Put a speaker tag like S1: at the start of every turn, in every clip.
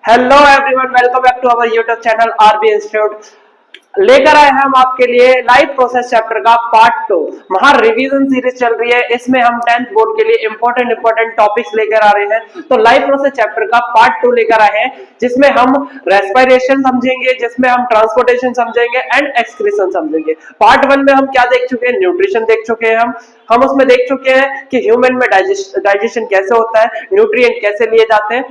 S1: Hello everyone, welcome back to our YouTube channel RB institute. लेकर आए हैं हम आपके लिए लाइव प्रोसेस चैप्टर का पार्ट 2। महा रिवीजन सीरीज चल रही है, इसमें हम 10th बोर्ड के लिए इंपॉर्टेंट टॉपिक्स लेकर आ रहे हैं। तो लाइव प्रोसेस चैप्टर का पार्ट 2 लेकर आए हैं, जिसमें हम रेस्पिरेशन समझेंगे, जिसमें हम ट्रांसपोर्टेशन समझेंगे एंड एक्सक्रीशन समझेंगे। पार्ट 1 में हम क्या देख चुके हैं? न्यूट्रिशन देख चुके हैं। हम उसमें देख चुके हैं कि ह्यूमन में डाइजेशन कैसे होता है, न्यूट्रिएंट कैसे लिए जाते हैं।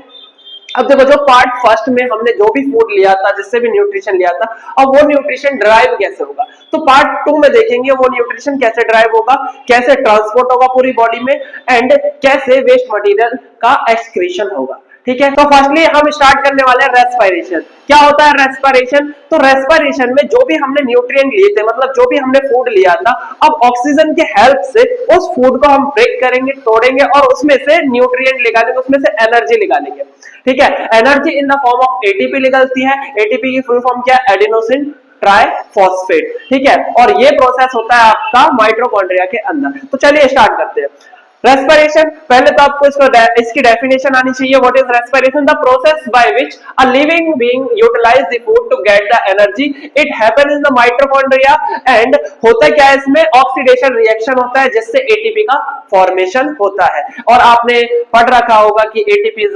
S1: अब देखो, जो पार्ट फर्स्ट में हमने जो भी फूड लिया था, जिससे भी न्यूट्रिशन लिया था, अब वो न्यूट्रिशन ड्राइव कैसे होगा। तो पार्ट 2 में देखेंगे वो न्यूट्रिशन कैसे ड्राइव होगा, कैसे ट्रांसपोर्ट होगा पूरी बॉडी में, एंड कैसे वेस्ट मटेरियल का एक्सक्रीशन होगा। ठीक है, तो फर्स्टली हम स्टार्ट करने वाले हैं रेस्पिरेशन। क्या होता है रेस्पिरेशन? तो रेस्पिरेशन में जो भी हमने न्यूट्रिएंट लिए थे, मतलब जो भी हमने फूड लिया था, अब ऑक्सीजन के हेल्प से उस फूड को हम ब्रेक करेंगे, तोड़ेंगे और उसमें से न्यूट्रिएंट निकालेंगे, उसमें से एनर्जी निकालेंगे। ठीक है, energy in the form of ATP निकलती है। एटीपी की फुल फॉर्म क्या है? Adenosine triphosphate. ठीक है, और ये प्रोसेस होता है आपका माइटोकॉन्ड्रिया के अंदर। तो चलिए स्टार्ट करते हैं रेस्पिरेशन। पहले तो आपको इसकी डेफिनेशन आनी चाहिए। What is respiration? The process by which a living being utilise the food to get the energy. It happens in the mitochondria and होता क्या है इसमें? ऑक्सीडेशन रिएक्शन होता है, जिससे एटीपी का फॉर्मेशन होता है। और आपने पढ़ रखा होगा कि ATP is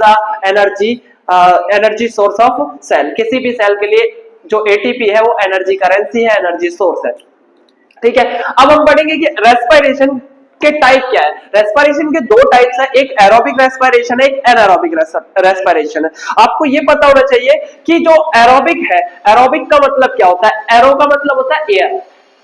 S1: energy source of cell. किसी भी सेल के लिए जो एटीपी है वो एनर्जी करेंसी है, एनर्जी सोर्स है। ठीक है, अब हम पढ़ेंगे कि रेस्पिरेशन के टाइप क्या है। रेस्पिरेशन के दो टाइप्स है, एक एरोबिक रेस्पिरेशन है, एक एनारोबिक रेस्पिरेशन है। आपको ये पता होना चाहिए कि जो एरोबिक है, एरोबिक का मतलब क्या होता है? एरो का मतलब होता है एयर।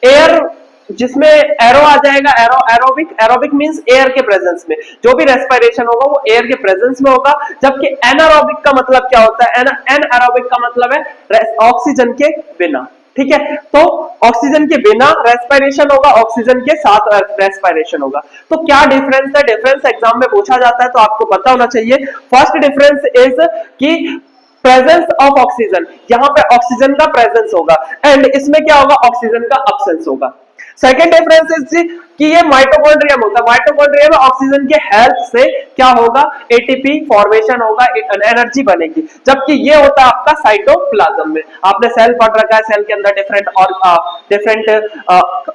S1: एयर जिसमें एरो आ जाएगा, एरोबिक। एरोबिक मींस एयर के प्रेजेंस में जो भी रेस्पिरेशन होगा वो एयर के प्रेजेंस में होगा। जबकि एनारोबिक का मतलब क्या होता है? एनारोबिक का मतलब है ऑक्सीजन के बिना। ठीक है, तो ऑक्सीजन के बिना रेस्पिरेशन होगा, ऑक्सीजन के साथ रेस्पिरेशन होगा। तो क्या डिफरेंस है? डिफरेंस एग्जाम में पूछा जाता है, तो आपको पता होना चाहिए। फर्स्ट डिफरेंस इज कि प्रेजेंस ऑफ ऑक्सीजन, यहां पे ऑक्सीजन का प्रेजेंस होगा एंड इसमें क्या होगा? ऑक्सीजन का अब्सेंस होगा। सेकेंड डिफरेंस इज कि ये माइटोकॉन्ड्रियम होता है। माइटोकॉन्ड्रियम में ऑक्सीजन के हेल्प से क्या होगा? एटीपी फॉर्मेशन होगा, एनर्जी बनेगी। जबकि ये होता है आपका साइटोप्लाज्म में। आपने सेल पढ़ रखा है, सेल के अंदर डिफरेंट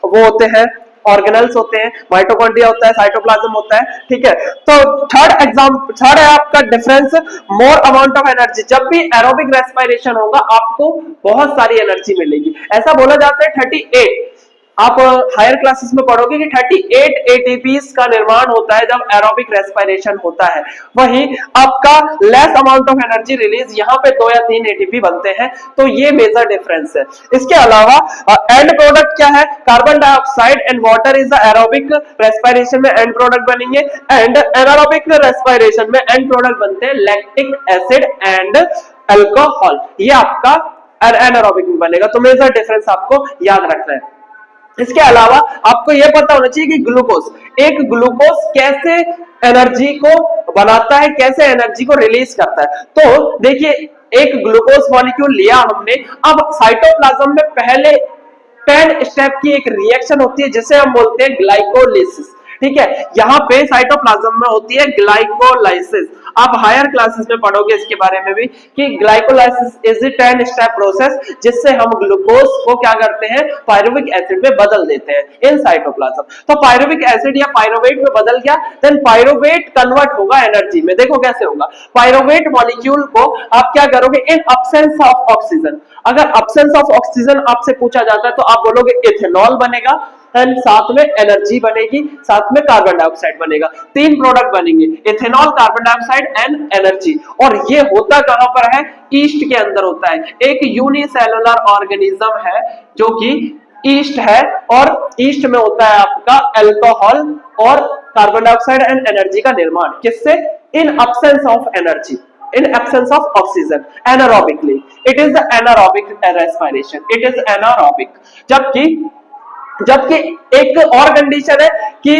S1: वो होते हैं, ऑर्गेनल्स होते हैं, माइटोकॉन्ड्रिया होता है, साइटोप्लाज्म होता है। ठीक है, तो थर्ड है आपका difference, more amount of energy. जब भी एरोबिक रेस्पिरेशन होगा आपको बहुत सारी एनर्जी मिलेगी। ऐसा बोला जाता है 38, आप हायर क्लासेस में पढ़ोगे कि 38 एटीपीज का निर्माण होता है जब एरोबिक रेस्पिरेशन होता है। वहीं आपका less amount of energy release, यहाँ पे 2 या 3 एटीपी बनते हैं। तो ये मेजर डिफरेंस है। इसके अलावा एंड प्रोडक्ट क्या है? Carbon dioxide and water is the aerobic respiration में एंड प्रोडक्ट बनेंगे, एंड एनारोबिक रेस्पिरेशन में एंड प्रोडक्ट बनते हैं लैक्टिक एसिड एंड अल्कोहल। ये आपका एनारोबिक में बनेगा। तो मेजर डिफरेंस आपको याद रखना है। इसके अलावा आपको यह पता होना चाहिए कि ग्लूकोज, एक ग्लूकोज कैसे एनर्जी को बनाता है, कैसे एनर्जी को रिलीज करता है। तो देखिए, एक ग्लूकोज मॉलिक्यूल लिया हमने, अब साइटोप्लाज्म में पहले 10 स्टेप की एक रिएक्शन होती है जिसे हम बोलते हैं ग्लाइकोलिसिस। ठीक है, यहाँ पे साइटोप्लाज्म में होती है ग्लाइकोलाइसिस। आप हायर क्लासेस में पढ़ोगे इसके बारे में भी कि ग्लाइकोलाइसिस इज 10 स्टेप प्रोसेस, जिससे हम ग्लूकोज को क्या करते हैं? पायरुविक एसिड में बदल देते हैं इन साइटोप्लाज्म। तो पायरुविक एसिड या पायरुवेट में बदल गया, देन पायरुवेट कन्वर्ट होगा एनर्जी में। देखो कैसे होगा। पायरुवेट मॉलिक्यूल को आप क्या करोगे? इन अब्सेंस ऑफ ऑक्सीजन, अगर अब्सेंस ऑफ ऑक्सीजन आपसे पूछा जाता है तो आप बोलोगे इथेनॉल बनेगा, एंड साथ में एनर्जी बनेगी, साथ में कार्बन डाइऑक्साइड बनेगा। 3 प्रोडक्ट बनेंगे, ethanol, carbon dioxide and energy. और ये होता कहां पर है? ईस्ट के अंदर होता है। एक यूनिसेलुलर ऑर्गेनिज्म है जो कि ईस्ट है, और ईस्ट में होता है आपका अल्कोहल और कार्बन डाइऑक्साइड एंड एनर्जी का निर्माण। किससे? इन absence of energy, in absence of oxygen, anaerobically it is the anaerobic respiration, it is anaerobic। जबकि एक और कंडीशन है कि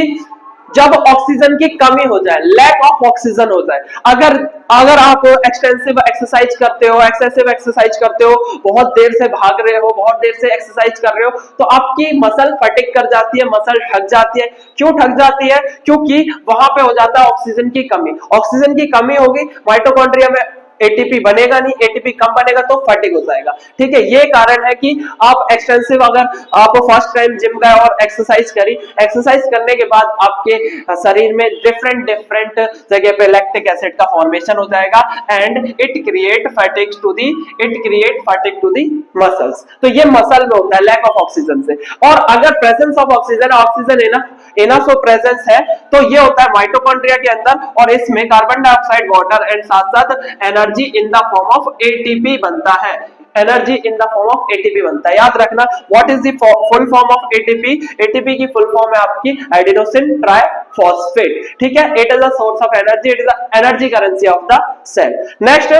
S1: जब ऑक्सीजन की कमी हो जाए, लैक ऑफ ऑक्सीजन हो जाए, अगर आप एक्सटेंसिव एक्सरसाइज करते हो, एक्सेसिव एक्सरसाइज करते हो, बहुत देर से भाग रहे हो, बहुत देर से एक्सरसाइज कर रहे हो, तो आपकी मसल फटिक कर जाती है, मसल थक जाती है। क्यों थक जाती है? क्योंकि वहां पे हो जाता है ऑक्सीजन की कमी। ऑक्सीजन की कमी होगी, माइटोकॉन्ड्रिया में एटीपी बनेगा नहीं, एटीपी कम बनेगा तो फटीग हो जाएगा। ठीक है, ये कारण है कि आप एक्सटेंसिव अगर आप फर्स्ट टाइम जिम गए और एक्सरसाइज करी, एक्सरसाइज करने के बाद आपके शरीर में डिफरेंट डिफरेंट जगह पे लैक्टिक एसिड का फॉर्मेशन हो जाएगा and it create fatigue to the muscles. तो ये मसल में होता है लैक ऑफ ऑक्सीजन से। और अगर presence of oxygen enough presence है तो ये होता है माइटोकॉन्ड्रिया के अंदर, और इसमें कार्बन डाइऑक्साइड, वाटर एंड साथ साथ energy in the form of ATP बनता है। Energy in the form of ATP बनता है। याद रखना, what is the full form of ATP? ATP की फुल फॉर्म है आपकी एडिनोसिन ट्राइफॉस्फेट। ठीक है, it is a source of energy, it is the energy currency of the cell. Next,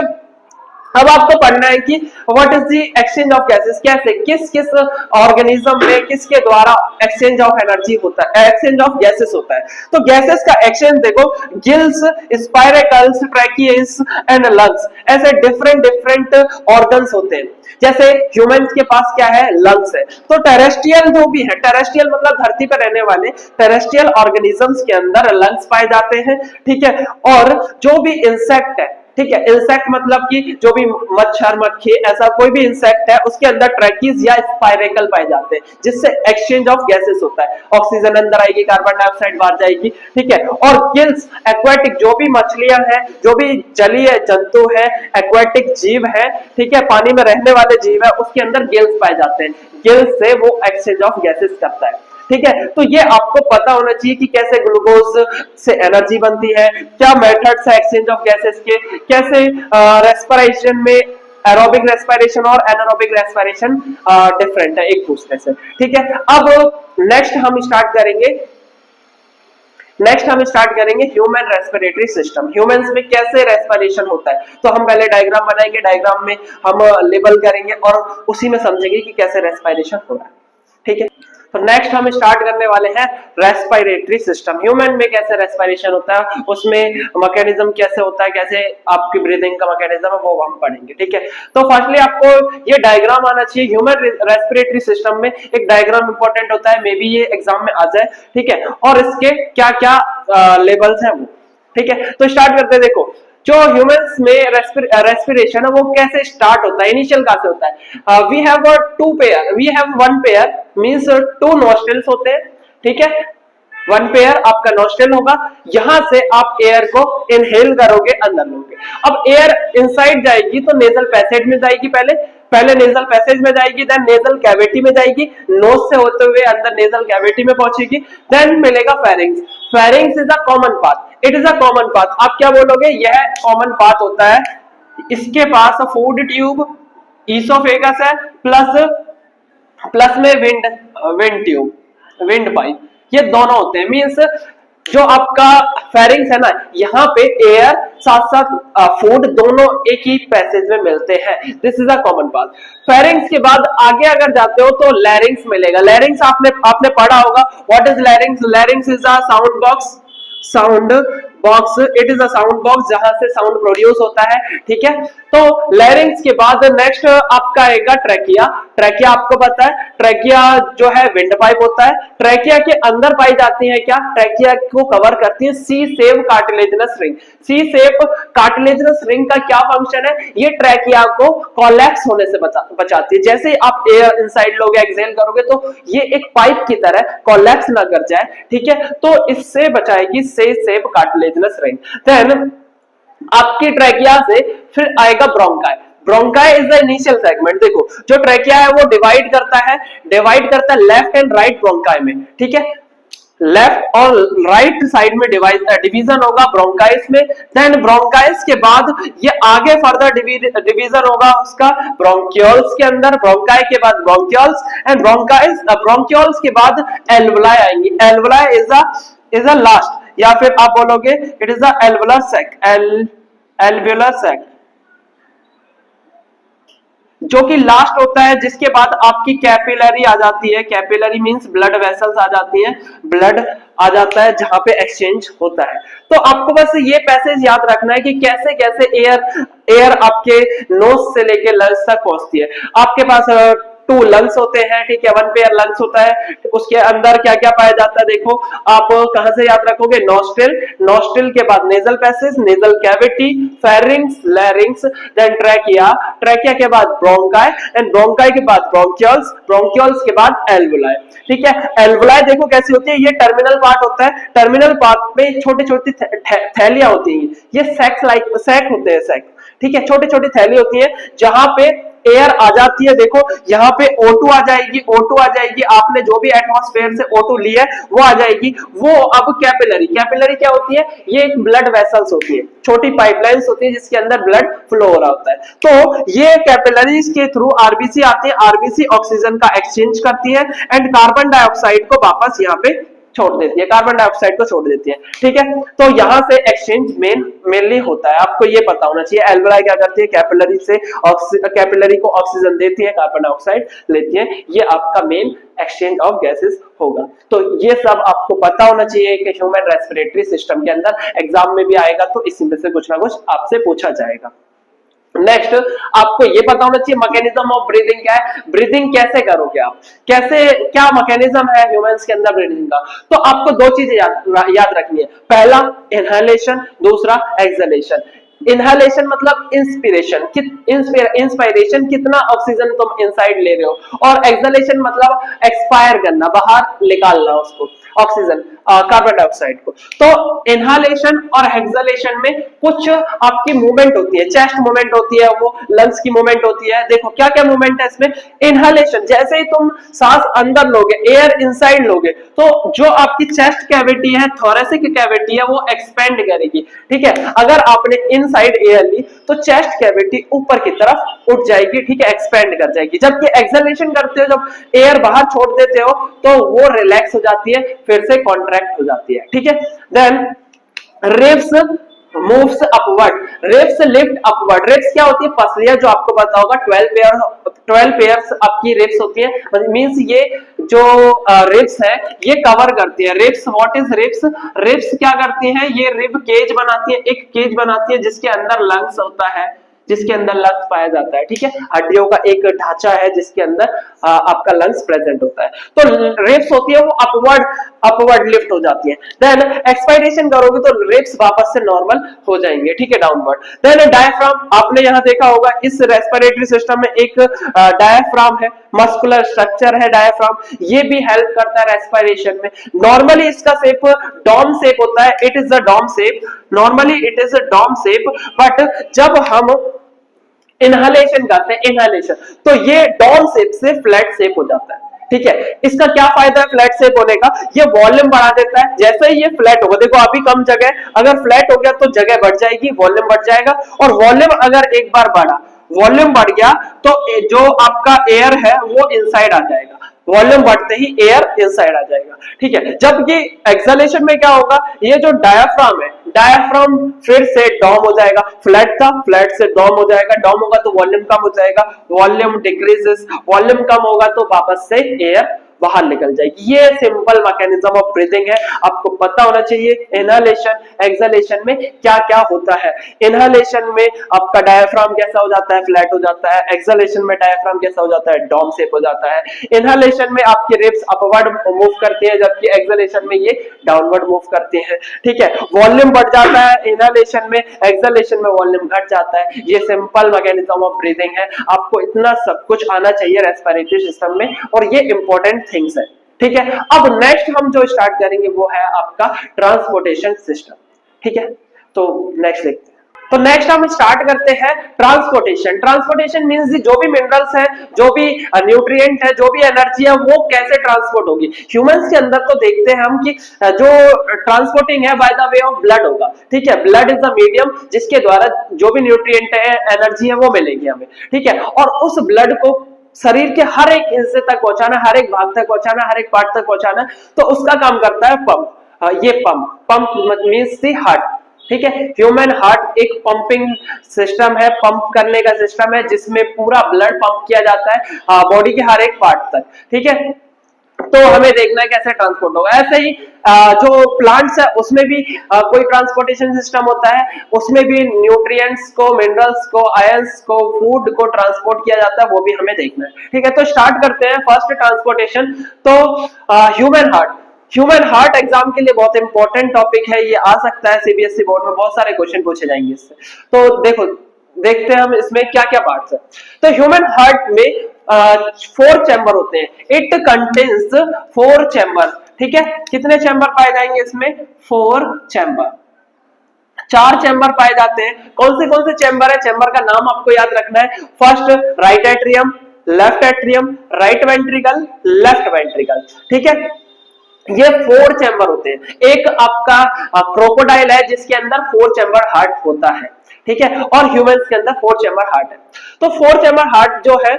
S1: अब आपको पढ़ना है कि what is the exchange of gases, कैसे किस किस ऑर्गेनिज्म में किसके द्वारा एक्सचेंज ऑफ एनर्जी होता है, एक्सचेंज ऑफ गैसेस होता है। तो गैसेस का एक्सचेंज देखो, गिल्स, स्पाइरेकल्स, ट्रैकियस एंड लंग्स, ऐसे डिफरेंट डिफरेंट ऑर्गन्स होते हैं। जैसे ह्यूमंस के पास क्या है, लंग्स है। तो टेरेस्ट्रियल जो भी है, टेरेस्ट्रियल मतलब धरती पर रहने वाले टेरेस्ट्रियल ऑर्गेनिजम्स के अंदर लंग्स पाए जाते हैं। ठीक है, और जो भी इंसेक्ट है, ठीक है, इंसेक्ट मतलब कि जो भी मच्छर, मक्खी, ऐसा कोई भी इंसेक्ट है उसके अंदर ट्रैकीज या स्पाइरेकल पाए जाते हैं, जिससे एक्सचेंज ऑफ गैसेस होता है। ऑक्सीजन अंदर आएगी, कार्बन डाइऑक्साइड बाहर जाएगी। ठीक है, और गिल्स, एक्वाटिक, जो भी मछलियां हैं, जो भी जलीय जंतु है, एक्वाटिक जीव है, ठीक है, पानी में रहने वाले जीव है, उसके अंदर गिल्स पाए जाते हैं। गिल्स से वो एक्सचेंज ऑफ गैसेस करता है। ठीक है, तो ये आपको पता होना चाहिए कि कैसे ग्लूकोज से एनर्जी बनती है, क्या मेथड्स है एक्सचेंज ऑफ गैसेस के, कैसे रेस्पिरेशन में एरोबिक रेस्पिरेशन और एनारोबिक रेस्पिरेशन डिफरेंट है एक दूसरे से। ठीक है, अब नेक्स्ट हम स्टार्ट करेंगे ह्यूमन रेस्पिरेटरी सिस्टम। ह्यूमंस में कैसे रेस्पिरेशन होता है, तो हम पहले डायग्राम बनाएंगे, डायग्राम में हम लेबल करेंगे और उसी में समझेंगे कि कैसे रेस्पिरेशन हो रहा है। ठीक है, तो नेक्स्ट हम स्टार्ट करने वाले हैं रेस्पिरेटरी सिस्टम। ह्यूमन में कैसे रेस्पिरेशन होता है, उसमें मैकेनिज्म कैसे होता है, कैसे आपकी ब्रीदिंग का मैकेनिज्म है, वो हम पढ़ेंगे। ठीक है, तो फर्स्टली आपको ये डायग्राम आना चाहिए। ह्यूमन रेस्पिरेटरी सिस्टम में एक डायग्राम इंपॉर्टेंट होता है, मे बी ये एग्जाम में आ जाए। ठीक है, और इसके क्या क्या लेवल्स हैं वो। ठीक है, तो स्टार्ट करते हैं। देखो, जो ह्यूमंस में रेस्पिरेशन है वो कैसे स्टार्ट होता है, इनिशियल कहां से होता है। We have one pair means two nostrils होते हैं। ठीक है, वन पेयर आपका नॉस्ट्रिल होगा, यहां से आप एयर को इनहेल करोगे, अंदर लोगे। अब एयर इनसाइड जाएगी तो नेजल पैसेज में जाएगी, पहले नेजल पैसेज में जाएगी, देन नेजल कैविटी में जाएगी, नोज से होते हुए अंदर नेजल कैविटी में पहुंचेगी, देन मिलेगा pharynx. Pharynx is a common path, it is a common path. आप क्या बोलोगे, यह कॉमन पाथ होता है। इसके पास फूड ट्यूब, ईसोफेगस है, प्लस में विंड ट्यूब, विंड पाइप, ये दोनों होते हैं। मींस जो आपका फेरिंग्स है ना, यहाँ पे एयर साथ साथ फूड दोनों एक ही पैसेज में मिलते हैं। This is a common path. Pharynx के बाद आगे अगर जाते हो तो लैरिंग्स मिलेगा। लैरिंग्स आपने पढ़ा होगा। What is लैरिंग्स? लैरिंग्स is a sound box, it is a sound box जहां से साउंड प्रोड्यूस होता है। ठीक है, तो लैरिंग्स के बाद नेक्स्ट आपका आएगा ट्रैकिया। ट्रैकिया आपको पता है, ट्रैकिया जो है विंड पाइप होता है। ट्रैकिया के अंदर पाई जाती है क्या, ट्रैकिया को कवर करती है सी शेप कार्टिलेजिनस रिंग। सी शेप कार्टिलेजिनस रिंग का क्या फंक्शन है, ये ट्रैकिया को कोलैप्स होने से बचाती है। जैसे ही आप एयर इनसाइड लोगे, एक्सहेल करोगे, तो ये एक पाइप की तरह कोलैप्स ना कर जाए। ठीक है, तो इससे बचाएगी सी शेप कार्टिलेजिनस रिंग। देन आपकी ट्रैकिया से फिर आएगा bronchi. Bronchi is the initial segment. देखो, जो ट्रैकिया है वो डिवाइड करता है लेफ्ट एंड राइट ब्रोंकाई में। ठीक है, लेफ्ट और राइट साइड में डिवीजन होगा ब्रोंकाइस में। देन ब्रोंकाइस के बाद ये आगे फर्दर डिवीजन होगा उसका ब्रोंकियोल्स के अंदर। ब्रोंकाई के बाद ब्रोंकियोल्स एंड ब्रोंकियोल्स के बाद एल्वुलाई आएंगी। एल्वुलाई इज अ लास्ट, या फिर आप बोलोगे it is a alveolar sac, alveolar sac जो कि लास्ट होता है, जिसके बाद आपकी कैपिलरी आ जाती है। कैपिलरी मींस ब्लड वेसल्स आ जाती हैं, ब्लड आ जाता है जहां पे एक्सचेंज होता है। तो आपको बस ये पैसेज याद रखना है कि कैसे कैसे एयर आपके नोज से लेके लंग्स तक पहुंचती है। आपके पास 2 लंग्स होते हैं, ठीक है, 1 पेयर लंग्स होता है। उसके अंदर क्या क्या पाया जाता है, देखो आप कहां से याद रखोगे, नॉस्ट्रिल, नॉस्ट्रिल के बाद nasal passage, nasal cavity, pharynx, larynx, then trachea, trachea के बाद ब्रोंकाई, एंड ब्रोंकाई के बाद ब्रोंकियल्स, ब्रोंकियल्स के बाद एल्वुलाई, ठीक है। एल्वुलाई देखो कैसी होती है, ये टर्मिनल पार्ट होता है, टर्मिनल पार्ट पे छोटी छोटी थैलियां होती हैं, ये सैक्स लाइक सैक होते हैं, सैक, ठीक है, छोटी छोटी थैली होती है जहां पे एयर आ जाती है। देखो यहाँ पे O2 आ जाएगी, O2 आ जाएगी, आपने जो भी एटमॉस्फेयर से O2 ली है वो आ जाएगी। वो अब कैपिलरी, कैपिलरी क्या होती है, ये एक ब्लड वेसल्स होती है, छोटी पाइपलाइंस होती है जिसके अंदर ब्लड फ्लो हो रहा होता है। तो ये कैपिलरीज के थ्रू आरबीसी आती है, आरबीसी ऑक्सीजन का एक्सचेंज करती है एंड कार्बन डाइऑक्साइड को वापस यहाँ पे छोड़ देती है, कार्बन डाइऑक्साइड को छोड़ देती है, ठीक है। तो यहां से एक्सचेंज मेनली होता है, आपको ये पता होना चाहिए। एल्वुलाई क्या करती है, कैपिलरी से कैपिलरी को ऑक्सीजन देती है, कार्बन डाइऑक्साइड लेती है, ये आपका मेन एक्सचेंज ऑफ गैसेस होगा। तो ये सब आपको पता होना चाहिए कि ह्यूमन रेस्पिरेटरी सिस्टम के अंदर एग्जाम में भी आएगा तो इसी में से कुछ ना कुछ आपसे पूछा जाएगा। नेक्स्ट आपको ये पता होना चाहिए मैकेनिज्म ऑफ ब्रीदिंग क्या है, ब्रीदिंग कैसे करोगे आप, कैसे क्या मैकेनिज्म है ह्यूमंस के अंदर ब्रीदिंग का। तो आपको दो चीजें याद रखनी है, पहला इनहेलेशन, दूसरा एक्सहेलेशन। इनहेलेशन मतलब इंस्पिरेशन, इंस्पायरेशन कितना ऑक्सीजन तुम इनसाइड ले रहे हो, और एक्सहेलेशन मतलब एक्सपायर करना, बाहर निकालना उसको ऑक्सीजन कार्बन डाइऑक्साइड को। तो इनहेलेशन और एक्सहेलेशन में कुछ आपकी मूवमेंट होती है, चेस्ट मूवमेंट होती है, वो लंग्स की मूवमेंट होती है। देखो क्या क्या मूवमेंट है इसमें। इनहेलेशन जैसे ही तुम सांस अंदर लोगे, एयर इनसाइड लोगे, तो जो आपकी चेस्ट कैविटी है, थोरेसिक कैविटी है, वो एक्सपेंड करेगी, ठीक है। अगर आपने इनसाइड एयर ली तो चेस्ट कैविटी ऊपर की तरफ उठ जाएगी, ठीक है, एक्सपेंड कर जाएगी। जबकि एक्सहेलेशन करते हो, जब एयर बाहर छोड़ देते हो तो वो रिलैक्स हो जाती है, फिर से कॉन्ट्रैक्ट हो जाती है, ठीक है। Then ribs moves upward, ribs lift upward. Ribs क्या होती है, पसलियां, जो आपको पता होगा 12 पेयर्स आपकी रिब्स होती है, मींस ये जो रिब्स है ये कवर करती है। Ribs, what is ribs, ribs क्या करती है, ये रिब केज बनाती है, एक केज बनाती है जिसके अंदर लंग्स होता है, जिसके अंदर लंग्स पाया जाता है, ठीक है। हड्डियों का एक ढांचा है जिसके अंदर आपका लंग्स प्रेजेंट होता है। तो रिब्स होती है वो अपवर्ड लिफ्ट हो जाती है। देन एक्सपायरेशन करोगे तो रिब्स वापस से नॉर्मल हो जाएंगे, ठीक है, डाउनवर्ड। देन डायफ्राम, आपने यहां देखा होगा इस रेस्पिरेटरी सिस्टम में एक डायफ्राम है, मस्कुलर स्ट्रक्चर है डायफ्राम, ये भी हेल्प करता है रेस्पिरेशन में। नॉर्मली इसका शेप डॉम शेप होता है, it is a dome shape, normally it is a dome shape, but जब हम इनहेलेशन करते हैं, इनहेलेशन, तो ये डॉम शेप से फ्लैट शेप हो जाता है, ठीक है। इसका क्या फायदा है फ्लैट शेप होने का, ये वॉल्यूम बढ़ा देता है। जैसे ही ये फ्लैट होगा, देखो अभी कम जगह, अगर फ्लैट हो गया तो जगह बढ़ जाएगी, वॉल्यूम बढ़ जाएगा, और वॉल्यूम अगर एक बार बढ़ा, वॉल्यूम बढ़ गया तो जो आपका एयर है वो इनसाइड आ जाएगा, वॉल्यूम बढ़ते ही एयर इनसाइड आ जाएगा, ठीक है। जबकि एक्सहेलेशन में क्या होगा, ये जो डायफ्राम है, डायफ्राम फिर से डॉम हो जाएगा, फ्लैट था, फ्लैट से डॉम हो जाएगा, डॉम होगा तो वॉल्यूम कम हो जाएगा, वॉल्यूम डिक्रीजेस, वॉल्यूम कम होगा तो वापस से एयर बाहर निकल जाएगी। ये सिंपल मैकेनिज्म ऑफ ब्रीदिंग है, आपको पता होना चाहिए। इनहेलेशन एक्सहेलेशन में क्या क्या होता है। इनहेलेशन में आपका डायफ्राम कैसा हो जाता है, फ्लैट हो जाता है। एक्सहेलेशन में डायफ्राम कैसा हो जाता है, डॉम शेप हो जाता है। इनहेलेशन में आपकी रिब्स अपवर्ड मूव करती है, जबकि एक्सहेलेशन में ये डाउनवर्ड मूव करती है, ठीक है। वॉल्यूम बढ़ जाता है इनहेलेशन में, एक्सहेलेशन में वॉल्यूम घट जाता है। ये सिंपल मैकेनिज्म ऑफ ब्रीदिंग है, आपको इतना सब कुछ आना चाहिए रेस्पिरेटरी सिस्टम में, और ये इंपॉर्टेंट थिंग्स है, ठीक है। अब नेक्स्ट हम जो स्टार्ट करेंगे वो है आपका ट्रांसपोर्टेशन सिस्टम, ठीक है। तो नेक्स्ट देखते हैं। तो नेक्स्ट हम स्टार्ट करते हैं ट्रांसपोर्टेशन। ट्रांसपोर्टेशन मींस जो भी मिनरल्स है, जो भी न्यूट्रिएंट है, जो भी एनर्जी है, वो कैसे ट्रांसपोर्ट होगी। ह्यूमंस के अंदर तो देखते हैं हम कि जो ट्रांसपोर्टिंग है by the way of blood होगा, ठीक है। ब्लड इज द मीडियम जिसके द्वारा जो भी न्यूट्रिएंट है, एनर्जी है, वो मिलेगी हमें, ठीक है। और उस ब्लड को शरीर के हर एक हिस्से तक पहुंचाना, हर एक भाग तक पहुंचाना, हर एक पार्ट तक पहुंचाना, तो उसका काम करता है पंप। ये पंप मींस द हार्ट, ठीक है। ह्यूमन हार्ट एक पंपिंग सिस्टम है, पंप करने का सिस्टम है जिसमें पूरा ब्लड पंप किया जाता है बॉडी के हर एक पार्ट तक, ठीक है। तो हमें देखना है कैसे ट्रांसपोर्ट होगा। ऐसे ही जो प्लांट्स है उसमें भी कोई ट्रांसपोर्टेशन सिस्टम होता है, उसमें भी न्यूट्रिएंट्स को, मिनरल्स को, आयंस को, फूड को ट्रांसपोर्ट किया जाता है, वो भी हमें देखना है। ठीक है, तो स्टार्ट करते हैं फर्स्ट ट्रांसपोर्टेशन। तो human heart, human heart exam के लिए बहुत इंपॉर्टेंट टॉपिक है, ये आ सकता है सीबीएसई बोर्ड में, बहुत सारे क्वेश्चन पूछे जाएंगे इससे। तो देखो, देखते हैं हम इसमें क्या क्या पार्ट्स है। तो ह्यूमन हार्ट में 4 चैम्बर होते हैं। It contains 4 chamber. ठीक है, कितने चैम्बर पाए जाएंगे इसमें? 4 चैम्बर। 4 चैम्बर पाए जाते हैं। कौन से चैम्बर है? चैम्बर का नाम आपको याद रखना है। First right atrium, left atrium, right ventricle, left ventricle. ठीक है, ये 4 चैम्बर होते हैं। एक आपका क्रोकोडाइल है जिसके अंदर 4 चैम्बर हार्ट होता है। ठीक है, और ह्यूमंस के अंदर 4 चैम्बर हार्ट है। तो 4 चैम्बर हार्ट जो है,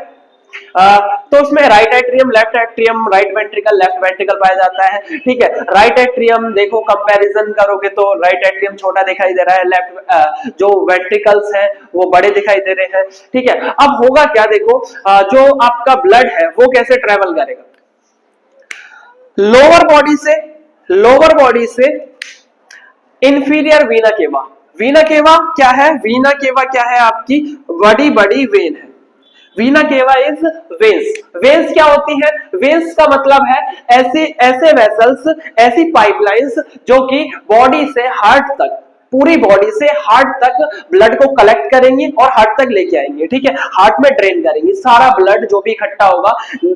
S1: तो उसमें right atrium, left atrium, right ventricle, left ventricle पाया जाता है। ठीक है, राइट एट्रियम देखो, कंपैरिजन करोगे तो राइट एट्रियम छोटा दिखाई दे रहा है, लेफ्ट जो वेंट्रिकल्स हैं वो बड़े दिखाई दे रहे हैं। ठीक है, अब होगा क्या, देखो जो आपका ब्लड है वो कैसे ट्रेवल करेगा? लोअर बॉडी से इंफीरियर वीना केवा। वीना केवा क्या है? वीना केवा क्या है? आपकी बड़ी बड़ी वेन है। वीना केवा इज वेन्स। वेन्स क्या होती है? वेन्स का मतलब है ऐसे वेसल्स, ऐसी पाइपलाइंस जो कि बॉडी से हार्ट तक, पूरी बॉडी से हार्ट तक ब्लड को कलेक्ट करेंगी और हार्ट तक लेके आएंगे। ठीक है, हार्ट में ड्रेन करेंगी सारा ब्लड जो भी इकट्ठा होगा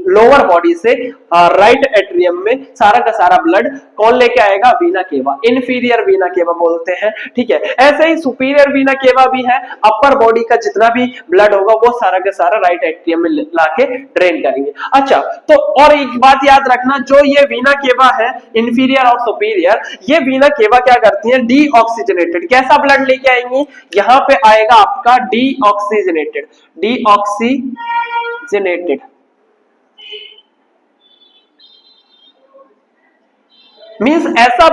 S1: लोअर बॉडी से राइट एट्रियम में, सारा का सारा ब्लड कौन लेके आएगा? वीना केवा, इनफीरियर वीना केवा बोलते हैं। ठीक है, ऐसे ही सुपीरियर वीना केवा भी है। अपर बॉडी का जितना भी ब्लड होगा वो सारा का सारा राइट एट्रियम में लाके ड्रेन करेंगे। अच्छा, तो और एक बात याद रखना, जो ये वीना केवा है, इंफीरियर और सुपीरियर, ये वीना केवा क्या करती है? डीऑक्सीजनेटेड। कैसा ब्लड लेके आएंगी? यहां पे आएगा आपका डीऑक्सीजनेटेड। डीऑक्सीजनेटेड मींस ऐसा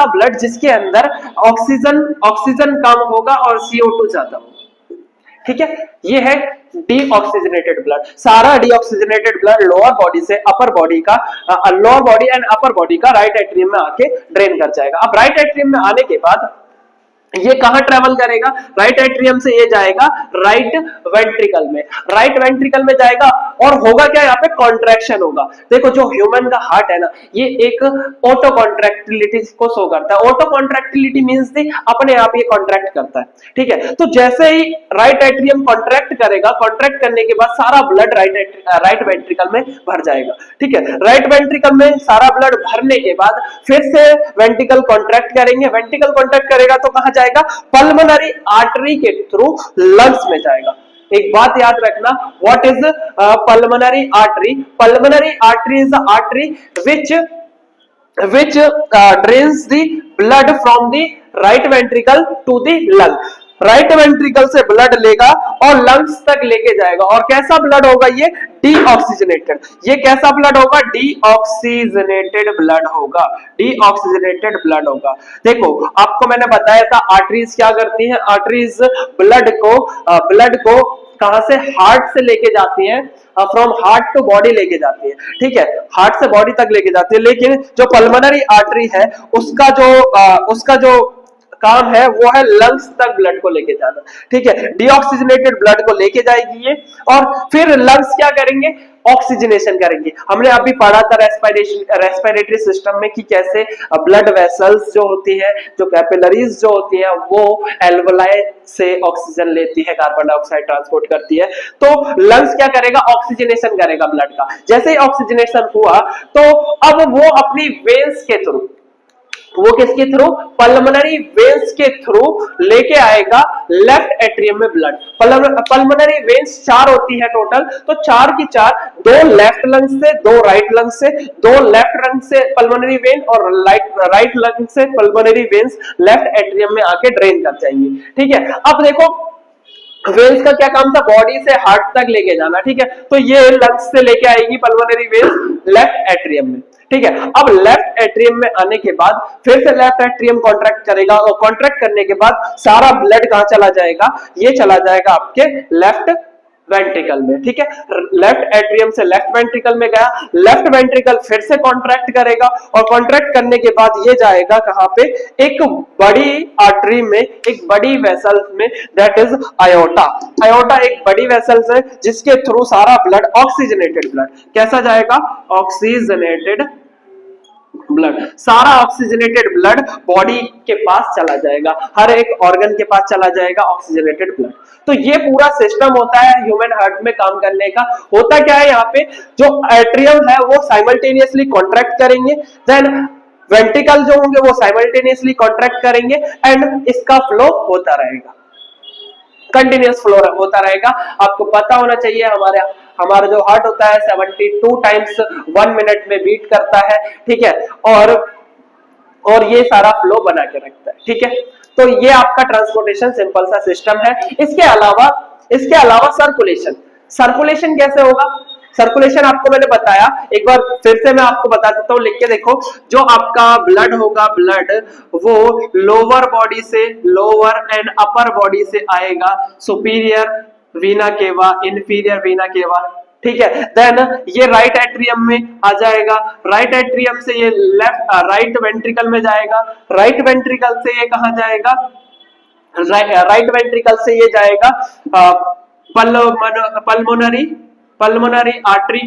S1: ब्लड जिसके अंदर ऑक्सीजन कम होगा और CO2 ज्यादा होगा। ठीक है, ये है डीऑक्सीजनेटेड ब्लड। सारा डीऑक्सीजनेटेड ब्लड लोअर बॉडी से अपर बॉडी का, lower body and upper body का राइट एट्रियम में आके ड्रेन कर जाएगा। अब राइट एट्रियम में आने के बाद ये कहां ट्रेवल करेगा? राइट एट्रियम से ये जाएगा राइट वेंट्रिकल में। राइट वेंट्रिकल में जाएगा और होगा क्या? यहाँ पे कॉन्ट्रैक्शन होगा। देखो, जो ह्यूमन का हार्ट है ना, ये एक ऑटो कॉन्ट्रैक्टिलिटी को शो करता है। ऑटो कॉन्ट्रैक्टिलिटी मींस अपने आप ये कॉन्ट्रैक्ट करता है। ठीक है, तो जैसे ही राइट एट्रियम कॉन्ट्रैक्ट करेगा, कॉन्ट्रैक्ट करने के बाद सारा ब्लड राइट वेंट्रिकल में भर जाएगा। ठीक है, राइट वेंट्रिकल में सारा ब्लड भरने के बाद फिर से वेंट्रिकल कॉन्ट्रैक्ट करेंगे। वेंट्रिकल कॉन्ट्रैक्ट करेगा तो कहां जाएगा? पल्मोनरी आर्टरी के थ्रू लंग्स में जाएगा। एक बात याद रखना, what is pulmonary artery? Pulmonary artery is the artery which drains the blood from the right ventricle to the lung। Right ventricle से ब्लड लेगा और लंग्स तक लेके जाएगा। और कैसा ब्लड होगा? ये डीऑक्सीजनेटेड। ये कैसा ब्लड होगा? डीऑक्सीजनेटेड ब्लड होगा। डीऑक्सीजनेटेड ब्लड होगा। देखो, आपको मैंने बताया था आर्टरीज क्या करती हैं। आर्टरीज ब्लड को कहां से? हार्ट से लेके जाती हैं, फ्रॉम हार्ट टू बॉडी लेके जाती है। ठीक है, हार्ट से बॉडी तक लेके जाती है। लेकिन जो पल्मोनरी आर्टरी है उसका जो काम है वो है लंग्स तक ब्लड को लेके जाना। ठीक है, डीऑक्सीजनेटेड ब्लड को लेके जाएगी ये, और फिर लंग्स क्या करेंगे? ऑक्सीजनेशन करेंगे। हमने अभी पढ़ा था रेस्पिरेटरी सिस्टम में कि कैसे ब्लड वेसल्स जो होती है, जो कैपिलरीज जो होती है, वो एल्वोलाई से ऑक्सीजन लेती है, कार्बन डाइऑक्साइड ट्रांसपोर्ट करती है। तो लंग्स क्या करेगा? ऑक्सीजनेशन करेगा ब्लड का। जैसे ही ऑक्सीजनेशन हुआ तो अब वो अपनी वेन्स के थ्रू, वो किसके थ्रू? पल्मोनरी वेन्स के थ्रू लेके आएगा लेफ्ट एट्रियम में ब्लड। पल्मोनरी वेन्स 4 होती है टोटल, तो 4 की 4, 2 लेफ्ट लंग से, 2 राइट लंग से, 2 लेफ्ट लंग से पल्मोनरी वेन और राइट लंग से पल्मोनरी वेन्स लेफ्ट एट्रियम में आके ड्रेन कर जाएंगी। ठीक है, अब देखो वेन्स का क्या काम था? बॉडी से हार्ट तक लेके जाना। ठीक है, तो ये लंग्स से लेके आएगी पल्मोनरी वेन्स लेफ्ट एट्रियम में। ठीक है, अब लेफ्ट एट्रियम में आने के बाद फिर से लेफ्ट एट्रियम कॉन्ट्रैक्ट करेगा, और कॉन्ट्रैक्ट करने के बाद सारा ब्लड कहां चला जाएगा? ये चला जाएगा आपके लेफ्ट वेंट्रिकल में, ठीक है। लेफ्ट एट्रियम से लेफ्ट वेंट्रिकल में गया, लेफ्ट वेंट्रिकल फिर से कॉन्ट्रैक्ट करेगा और कॉन्ट्रैक्ट करने के बाद ये जाएगा कहां पे, एक बड़ी आर्टरी में, एक बड़ी वेसल में, दैट इज आयोटा। आयोटा एक बड़ी वेसल्स है जिसके थ्रू सारा ब्लड, ऑक्सीजनेटेड ब्लड, कैसा जाएगा, ऑक्सीजनेटेड ब्लड, सारा ऑक्सीजनेटेड ब्लड बॉडी के पास चला जाएगा, हर एक ऑर्गन के पास चला जाएगा ऑक्सीजनेटेड ब्लड। तो ये पूरा सिस्टम होता है ह्यूमन हार्ट में काम करने का। होता क्या है, यहाँ पे जो एट्रियम है वो साइमल्टेनियसली कॉन्ट्रैक्ट करेंगे, देन वेंट्रिकल जो होंगे वो साइमल्टेनियसली कॉन्ट्रैक्ट करेंगे एंड इसका फ्लो होता रहेगा, कंटिन्यूअस फ्लो होता रहेगा। आपको पता होना चाहिए हमारा जो हार्ट होता है 72 टाइम्स 1 मिनट में बीट करता है, ठीक है, और ये सारा फ्लो बना के रखता है, ठीक है। तो ये आपका ट्रांसपोर्टेशन सिंपल सा सिस्टम है। इसके अलावा सर्कुलेशन, सर्कुलेशन कैसे होगा, सर्कुलेशन आपको मैंने बताया, एक बार फिर से मैं आपको बता देता हूं, लिख के देखो। जो आपका ब्लड होगा, ब्लड वो लोअर बॉडी से, लोअर एंड अपर बॉडी से आएगा, सुपीरियर वीना केवा, इंफीरियर वीना केवा, ठीक है। देन ये राइट एट्रियम में आ जाएगा, राइट एट्रियम से ये लेफ्ट राइट वेंट्रिकल में जाएगा, राइट वेंट्रिकल से ये कहां जाएगा, राइट वेंट्रिकल से ये जाएगा पल्मोनरी आर्टरी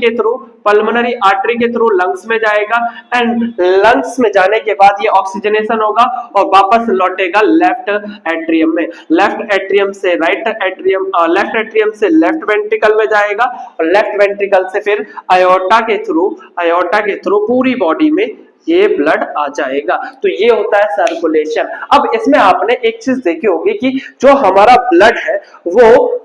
S1: के थ्रू लंग्स में जाएगा एंड लंग्स में जाने के बाद ये ऑक्सीजनेशन होगा और वापस लौटेगा लेफ्ट एट्रियम में, लेफ्ट एट्रियम से लेफ्ट वेंट्रिकल में जाएगा और लेफ्ट वेंट्रिकल से फिर आयोटा के थ्रू पूरी बॉडी में ये ब्लड आ जाएगा। तो ये होता है सर्कुलेशन। अब इसमें आपने एक चीज देखी होगी कि जो हमारा ब्लड है वो,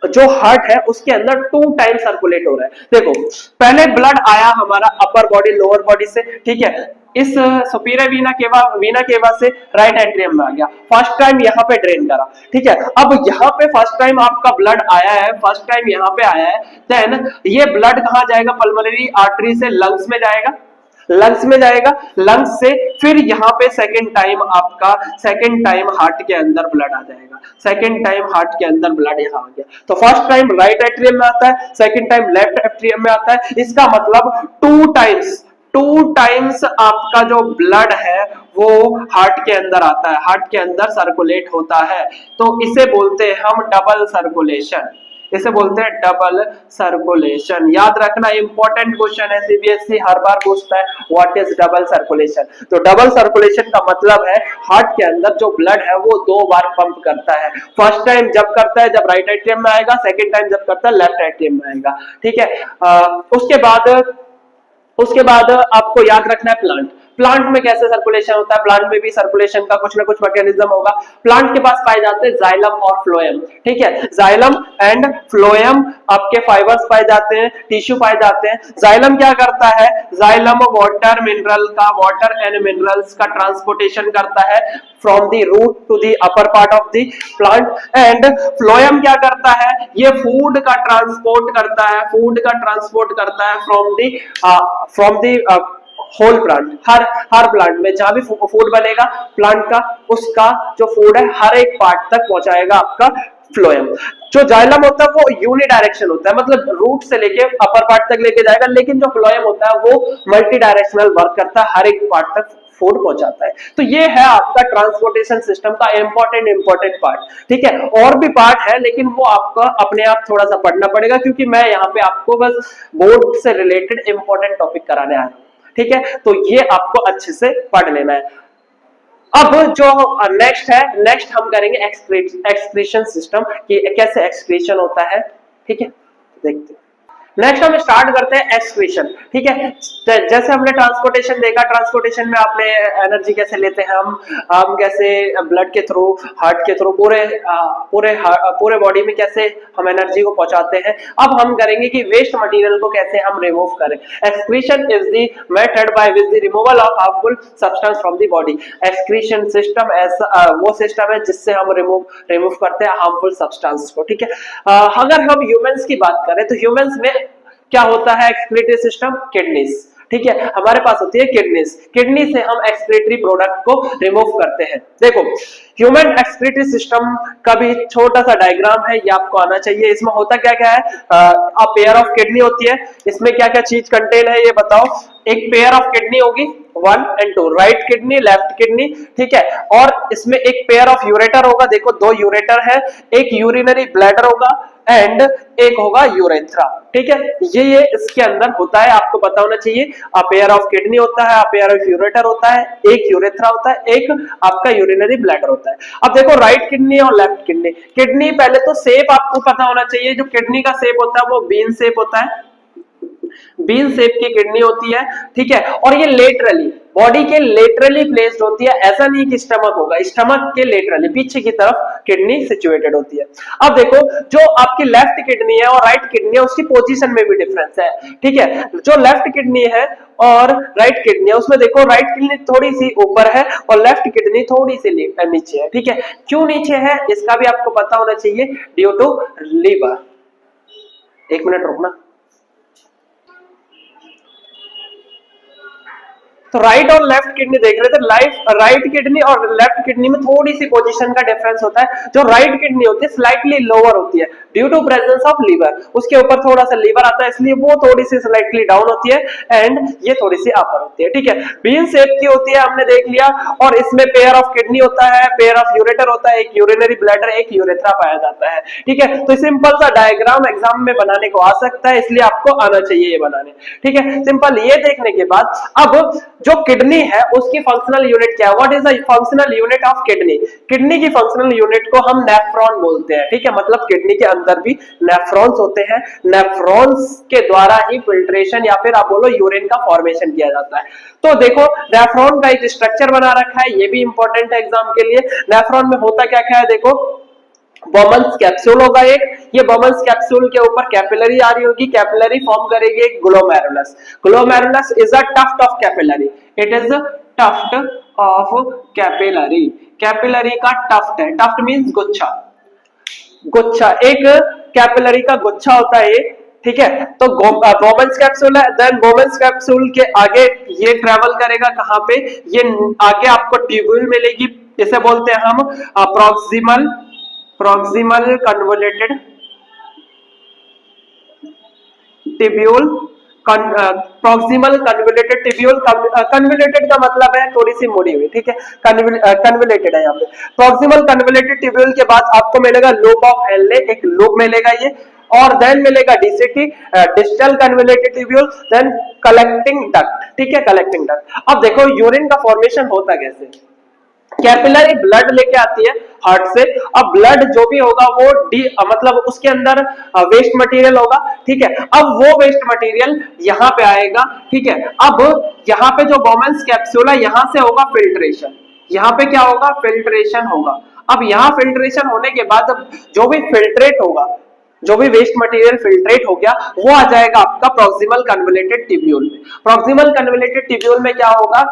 S1: जो हार्ट है उसके अंदर 2 टाइम सर्कुलेट हो रहा है। देखो, पहले ब्लड आया हमारा अपर बॉडी लोअर बॉडी से, ठीक है, इस सुपीरियर वीना केवा से राइट एट्रियम में आ गया, फर्स्ट टाइम यहाँ पे ड्रेन करा, ठीक है। अब यहाँ पे फर्स्ट टाइम आपका ब्लड आया है, फर्स्ट टाइम यहाँ पे आया है, देन ये ब्लड कहाँ जाएगा, पल्मोनरी आर्टरी से लंग्स में जाएगा, लंग्स से फिर यहाँ पे सेकंड टाइम हार्ट के अंदर ब्लड आ जाएगा, सेकंड टाइम हार्ट के अंदर ब्लड यहाँ आ गया। तो फर्स्ट टाइम राइट एट्रियम में आता है, सेकंड टाइम लेफ्ट एट्रियम में आता है। इसका मतलब 2 टाइम्स आपका जो ब्लड है वो हार्ट के अंदर आता है, हार्ट के अंदर सर्कुलेट होता है। तो इसे बोलते हैं हम डबल सर्कुलेशन, इसे बोलते हैं डबल सर्कुलेशन। याद रखना, इंपॉर्टेंट क्वेश्चन है, सीबीएसई हर बार पूछता है व्हाट इज डबल सर्कुलेशन। तो डबल सर्कुलेशन का मतलब है हार्ट के अंदर जो ब्लड है वो 2 बार पंप करता है। फर्स्ट टाइम जब करता है जब राइट एट्रियम में आएगा, सेकेंड टाइम जब करता है लेफ्ट एट्रियम में आएगा, ठीक है। उसके बाद आपको याद रखना है प्लांट में कैसे सर्कुलेशन होता है। प्लांट में भी सर्कुलेशन का कुछ ना कुछ मैकेनिज्म होगा। प्लांट के पास पाए जाते हैं जाइलम और फ्लोएम, ठीक है, जाइलम एंड फ्लोएम आपके फाइबर्स पाए जाते हैं, टिश्यू पाए जाते हैं। जाइलम क्या करता है, जाइलम वाटर एंड मिनरल्स का ट्रांसपोर्टेशन करता है from the root to the upper part of the plant, and phloem क्या करता है, ये फूड का ट्रांसपोर्ट करता है फ्रॉम द होल प्लांट। हर प्लांट में जहां भी फूड बनेगा प्लांट का, उसका जो फूड है हर एक पार्ट तक पहुंचाएगा आपका फ्लोएम। जो जाइलम होता है वो यूनिडायरेक्शन होता है, मतलब रूट से लेके अपर पार्ट तक लेके जाएगा, लेकिन जो फ्लोएम होता है वो मल्टी डायरेक्शनल वर्क करता है, हर एक पार्ट तक फूड पहुंचाता है। तो ये है आपका ट्रांसपोर्टेशन सिस्टम का इंपॉर्टेंट पार्ट, ठीक है। और भी पार्ट है लेकिन वो आपका अपने आप थोड़ा सा पढ़ना पड़ेगा, क्योंकि मैं यहाँ पे आपको बस बोर्ड से रिलेटेड इंपॉर्टेंट टॉपिक कराने आया हूं, ठीक है। तो ये आपको अच्छे से पढ़ लेना है। अब जो नेक्स्ट हम करेंगे एक्सक्रीशन सिस्टम, कि कैसे एक्सक्रीशन होता है, ठीक है, देखते हैं। नेक्स्ट हम स्टार्ट करते हैं एक्सक्रीशन, ठीक है। जैसे हमने ट्रांसपोर्टेशन देखा, ट्रांसपोर्टेशन में आपने एनर्जी कैसे लेते हैं हम कैसे ब्लड के थ्रू, हार्ट के थ्रू, पूरे बॉडी में कैसे हम एनर्जी को पहुंचाते हैं। अब हम करेंगे कि वेस्ट मटेरियल को कैसे हम रिमूव करें। Excretion is the method by which the removal of harmful substance from the body. Excretion system ऐसा वो सिस्टम है जिससे हम रिमूव करते हैं हार्मफुल सब्सटेंस को, ठीक है। अगर हम ह्यूमंस की बात करें तो ह्यूमंस में क्या होता है एक्सक्रीटरी सिस्टम, किडनीज, ठीक है, हमारे पास होती है किडनीज, किडनी से हम एक्सक्रीटरी प्रोडक्ट को रिमूव करते हैं। देखो ह्यूमन एक्सक्रीटरी सिस्टम का भी छोटा सा डायग्राम है, ये आपको आना चाहिए। इसमें होता क्या क्या है, अ पेयर ऑफ किडनी होती है, इसमें क्या क्या चीज कंटेन है ये बताओ। एक पेयर ऑफ किडनी होगी 1 और 2, राइट किडनी लेफ्ट किडनी, ठीक है, और इसमें एक पेयर ऑफ यूरेटर होगा, देखो 2 यूरेटर है, एक यूरिनरी ब्लैडर होगा एंड एक होगा यूरेथ्रा, ठीक है, ये इसके अंदर होता है, आपको पता होना चाहिए। अ पेयर ऑफ किडनी होता है, अ पेयर ऑफ यूरेटर होता है, एक यूरेथ्रा होता है, एक आपका यूरिनरी ब्लैडर होता है। अब देखो राइट किडनी और लेफ्ट किडनी, किडनी पहले तो शेप आपको पता होना चाहिए, जो किडनी का शेप होता है वो बीन शेप होता है, बीन शेप की किडनी होती है, ठीक है, और ये लेटरली बॉडी के लेटरली प्लेस्ड होती है, ऐसा नहीं कि स्टमक होगा, स्टमक के लेटरली पीछे की तरफ किडनी सिचुएटेड होती है। अब देखो जो आपकी लेफ्ट किडनी है और राइट किडनी है उसकी पोजीशन में भी डिफरेंस है, ठीक है, जो लेफ्ट किडनी है और राइट किडनी है उसमें देखो राइट किडनी थोड़ी सी ऊपर है और लेफ्ट किडनी थोड़ी सी नीचे है, ठीक है, क्यों नीचे है इसका भी आपको पता होना चाहिए, ड्यू टू लीवर। एक मिनट रुकना। तो राइट और लेफ्ट किडनी देख रहे थे, राइट किडनी और लेफ्ट किडनी में थोड़ी सी पोजीशन का डिफरेंस होता है। जो राइट किडनी होती है स्लाइटली लोअर होती है due to presence of liver, उसके ऊपर थोड़ा सा लीवर आता है इसलिए वो थोड़ी सी स्लाइटली डाउन होती है एंड ये थोड़ी सी अपर होती है, ठीक है। बीन शेप की होती है हमने देख लिया, और इसमें पेयर ऑफ किडनी होता है, पेयर ऑफ यूरेटर होता है, एक यूरिनरी ब्लैडर, एक यूरेथ्रा पाया जाता है, ठीक है। तो सिंपल सा डायग्राम एग्जाम में बनाने को आ सकता है, इसलिए आपको आना चाहिए ये बनाने, ठीक है। सिंपल ये देखने के बाद अब जो किडनी है उसकी फंक्शनल यूनिट क्या है, what is the functional unit of kidney, kidney की फंक्शनल यूनिट को हम नेफ्रॉन बोलते हैं, ठीक है, मतलब किडनी के अंदर भी नेफ्रॉन्स होते हैं, नेफ्रॉन्स के द्वारा ही फिल्ट्रेशन या फिर आप बोलो यूरिन का फॉर्मेशन किया जाता है। तो देखो नेफ्रॉन का एक स्ट्रक्चर बना रखा है, ये भी इंपॉर्टेंट है एग्जाम के लिए। नेफ्रॉन में होता क्या क्या है देखो, बोमन्स कैप्सूल होगा एक, ये बोमन्स कैप्सूल के ऊपर कैपिलरी आ रही होगी, कैपिलरी फॉर्म करेगी एक glomerulus, glomerulus is a tuft of capillary, it is tuft of capillary, capillary का टफ्ट है, टफ्ट मींस गुच्छा, गुच्छा एक कैपिलरी का गुच्छा होता है, ठीक है। तो बोमन्स कैप्सूल है, देन बोमन्स कैप्सूल के आगे ये ट्रेवल करेगा कहां पे, ये आगे आपको ट्यूब्यूल मिलेगी, इसे बोलते हैं हम proximal convoluted tubule, proximal convoluted tubule, convoluted का मतलब है थोड़ी सी मुड़ी हुई, ठीक है, कन्वोल्यूटेड है यहाँ पे। प्रॉक्सिमल कन्वोल्यूटेड टिब्यूल के बाद आपको मिलेगा लूप ऑफ हेनले, एक लूप मिलेगा ये, और देन मिलेगा DCT distal convoluted tubule, then collecting duct, ठीक है, कलेक्टिंग डक्ट। अब देखो यूरिन का फॉर्मेशन होता कैसे, कैपिलरी ब्लड लेके आती है हार्ट से, अब ब्लड जो भी होगा वो मतलब उसके अंदर वेस्ट मटेरियल होगा, ठीक है, अब वो वेस्ट मटेरियल यहाँ पे आएगा, ठीक है। अब यहाँ पे जो बोमन्स कैप्सूल है यहाँ से होगा फिल्ट्रेशन, यहाँ पे क्या होगा, फिल्ट्रेशन होगा। अब यहाँ फिल्ट्रेशन होने के बाद जो भी फिल्ट्रेट होगा, जो भी वेस्ट मटेरियल फिल्ट्रेट हो गया वो आ जाएगा आपका प्रॉक्सिमल कन्वोल्यूटेड टिब्यूल में। प्रॉक्सिमल कन्वोल्यूटेड टिब्यूल में क्या होगा,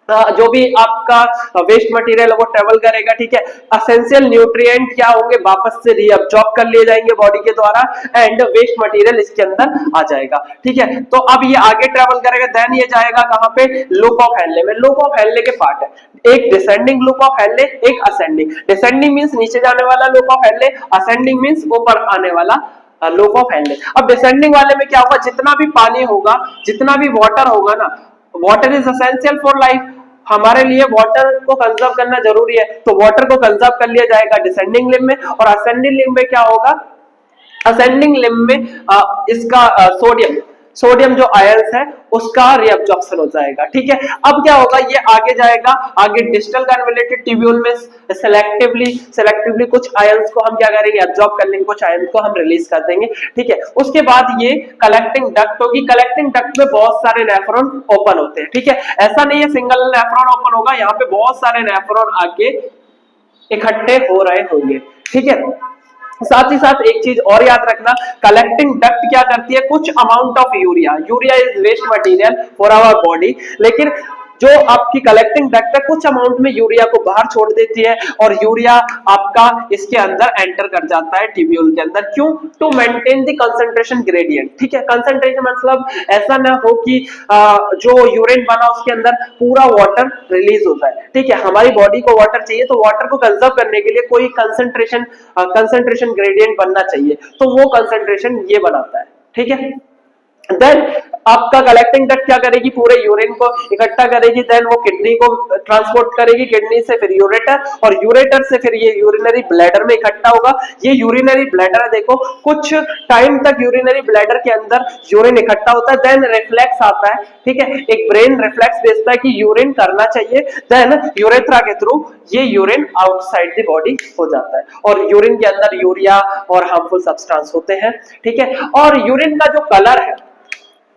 S1: जो भी आपका वेस्ट मटेरियल वो ट्रेवल करेगा, ठीक है, एसेंशियल न्यूट्रिएंट क्या होंगे वापस से रीअब्जॉर्ब कर लिए जाएंगे बॉडी के द्वारा एंड वेस्ट मटेरियल इसके अंदर आ जाएगा, ठीक है। तो अब ये आगे ट्रेवल करेगा, देन ये जाएगा कहां पे, लूप ऑफ हेनले में। लूप ऑफ हेनले के पार्ट है, एक डिसेंडिंग लूप ऑफ हेनले, एक असेंडिंग। डिसेंडिंग मींस नीचे जाने वाला loop of Henley, ascending means ऊपर आने वाला लूप ऑफ हेनले। अब डिसेंडिंग वाले में क्या होगा, जितना भी पानी होगा, जितना भी वाटर होगा ना, water is essential for life, हमारे लिए वाटर को कंजर्व करना जरूरी है, तो वाटर को कंजर्व कर लिया जाएगा डिसेंडिंग लिम्ब में। और असेंडिंग लिम्ब में क्या होगा, असेंडिंग लिम्ब में इसका सोडियम जो आयंस है उसका रिअब्जॉर्प्शन हो जाएगा, ठीक है। अब क्या होगा, ये आगे जाएगा, आगे डिस्टल कन्वोल्यूटेड टिब्यूल में सेलेक्टिवली कुछ आयंस को हम क्या करेंगे, एब्जॉर्ब कर लेंगे, कुछ आयंस को हम रिलीज कर देंगे, ठीक है। उसके बाद ये कलेक्टिंग डक्ट होगी, कलेक्टिंग डक्ट में बहुत सारे नेफ्रॉन ओपन होते हैं, ठीक है, ऐसा नहीं है सिंगल नेफ्रॉन ओपन होगा, यहाँ पे बहुत सारे नेफ्रॉन आके इकट्ठे हो रहे होंगे, ठीक है। साथ ही साथ एक चीज और याद रखना, कलेक्टिंग डक्ट क्या करती है, कुछ amount of urea, urea is waste material for our body, लेकिन जो आपकी कलेक्टिंग डक्ट है कुछ अमाउंट में यूरिया को बाहर छोड़ देती है और यूरिया आपका इसके अंदर एंटर कर जाता है ट्यूब्यूल के अंदर। क्यों? To maintain the concentration gradient. ठीक है, कंसंट्रेशन मतलब ऐसा ना हो कि जो यूरिन बना उसके अंदर पूरा वाटर रिलीज हो जाए। ठीक है, हमारी बॉडी को वाटर चाहिए तो वाटर को कंजर्व करने के लिए कोई कंसंट्रेशन ग्रेडियंट बनना चाहिए, तो वो कंसंट्रेशन ये बनाता है। ठीक है, देन आपका कलेक्टिंग डक्ट क्या करेगी? पूरे यूरिन को इकट्ठा करेगी, देन वो किडनी को ट्रांसपोर्ट करेगी, किडनी से फिर यूरेटर, और यूरेटर से फिर ये यूरिनरी ब्लैडर में इकट्ठा होगा। ये यूरिनरी ब्लैडर है, देखो कुछ टाइम तक यूरिनरी ब्लैडर के अंदर यूरिन इकट्ठा होता है, देन रिफ्लेक्स आता है। ठीक है, एक ब्रेन रिफ्लेक्स भेजता है कि यूरिन करना चाहिए, देन यूरेथ्रा के थ्रू ये यूरिन आउटसाइड द बॉडी हो जाता है, और यूरिन के अंदर यूरिया और हार्मफुल सब्सटेंस होते हैं। ठीक है, और यूरिन का जो कलर है,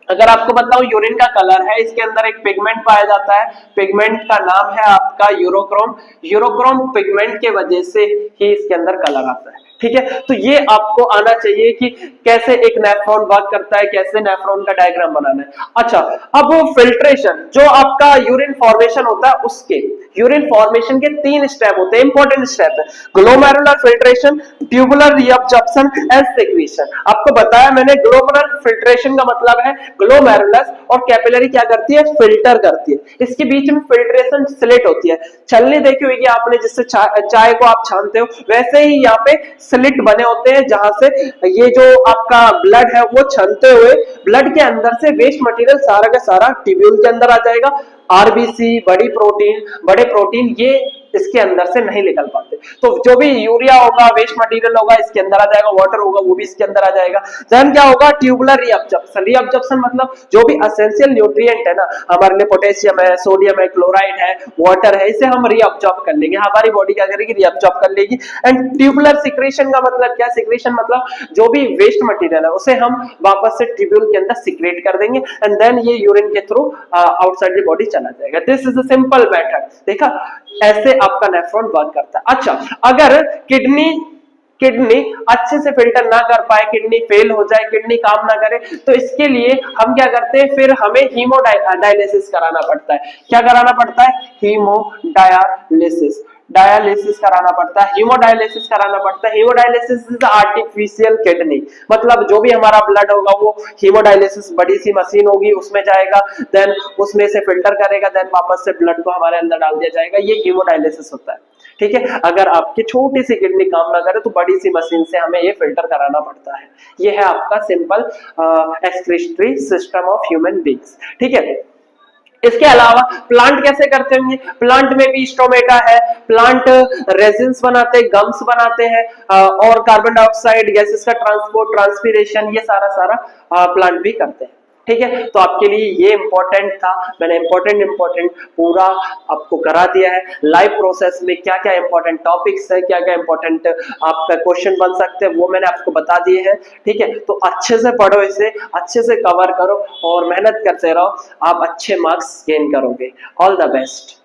S1: अगर आपको बताऊं यूरिन का कलर है, इसके अंदर एक पिगमेंट पाया जाता है, पिगमेंट का नाम है आपका यूरोक्रोम। यूरोक्रोम पिगमेंट के वजह से ही इसके अंदर कलर आता है। ठीक है, तो ये आपको आना चाहिए कि कैसे एक नेफ्रॉन वर्क करता है, कैसे नेफ्रॉन का डायग्राम बनाना है। अच्छा, अब फिल्ट्रेशन, जो आपका यूरिन फॉर्मेशन होता है, उसके यूरिन फॉर्मेशन के 3 स्टेप होते हैं, इंपॉर्टेंट स्टेप है, glomerular filtration, tubular reabsorption and secretion. आपको बताया मैंने, ग्लोमेरुलर फिल्ट्रेशन का मतलब है ग्लोमेरुलस और कैपिलरी क्या करती है? फिल्टर करती है। इसके बीच में फिल्ट्रेशन स्लिट होती है, छलनी देखी होगी आपने, जिससे चाय को आप छानते हो, वैसे ही यहाँ पे स्लिट बने होते हैं, जहां से ये जो आपका ब्लड है वो छनते हुए ब्लड के अंदर से वेस्ट मटेरियल सारा का सारा ट्यूब्यूल के अंदर आ जाएगा। आरबीसी, बड़े प्रोटीन ये इसके अंदर से नहीं निकल पाते, तो जो भी यूरिया होगा, वेस्ट मटेरियल होगा, इसके अंदर आ जाएगा, वाटर होगा वो भी इसके अंदर आ जाएगा। देन क्या होगा? Tubular reabsorption. रीअब्जॉर्प्शन मतलब जो भी एसेंशियल न्यूट्रिएंट है ना, हमारे लिए पोटेशियम है, सोडियम है, क्लोराइड है, वाटर है, इसे हम रीअब्जॉर्ब कर लेंगे, हमारी बॉडी क्या करेगी? रीअब्जॉर्ब कर लेगी। एंड ट्यूबुलर सिक्रेशन का मतलब क्या? सिक्रेशन मतलब जो भी वेस्ट मटेरियल है उसे हम वापस से ट्यूब्यूल के अंदर सिक्रेट कर देंगे, एंड देन ये यूरिन के थ्रू आउटसाइड द बॉडी चला जाएगा। This is a simple method. देखा, ऐसे आपका नेफ्रॉन वर्क करता है। अच्छा, अगर किडनी अच्छे से फिल्टर ना कर पाए, किडनी फेल हो जाए, किडनी काम ना करे, तो इसके लिए हम क्या करते हैं? फिर हमें हीमोडायलिसिस कराना पड़ता है। क्या कराना पड़ता है? हीमोडायलिसिस कराना पड़ता है, हीमोडायलिसिस कराना पड़ता है। हीमोडायलिसिस इज आर्टिफिशियल किडनी, मतलब जो भी हमारा ब्लड होगा वो हीमोडायलिसिस बड़ी सी मशीन होगी, उसमें जाएगा, देन उसमें से फिल्टर करेगा, देन वापस से ब्लड को हमारे अंदर डाल दिया जाएगा। ये हीमोडायलिसिस होता है। ठीक है, अगर आपकी छोटी सी किडनी काम ना करे तो बड़ी सी मशीन से हमें ये फिल्टर कराना पड़ता है। ये है आपका simple excretory system of human beings. ठीक है, इसके अलावा प्लांट कैसे करते होंगे? प्लांट में भी स्टोमेटा है, प्लांट रेजिन्स बनाते हैं, गम्स बनाते हैं, और कार्बन डाइऑक्साइड गैसेस का ट्रांसपोर्ट, ट्रांसपीरेशन, ये सारा प्लांट भी करते हैं। ठीक है, तो आपके लिए ये इंपॉर्टेंट था, मैंने इंपॉर्टेंट पूरा आपको करा दिया है। लाइव प्रोसेस में क्या क्या इंपॉर्टेंट टॉपिक्स है, क्या क्या इंपॉर्टेंट आपका क्वेश्चन बन सकते हैं, वो मैंने आपको बता दिए हैं। ठीक है, तो अच्छे से पढ़ो, इसे अच्छे से कवर करो और मेहनत करते रहो, आप अच्छे मार्क्स गेन करोगे। All the best.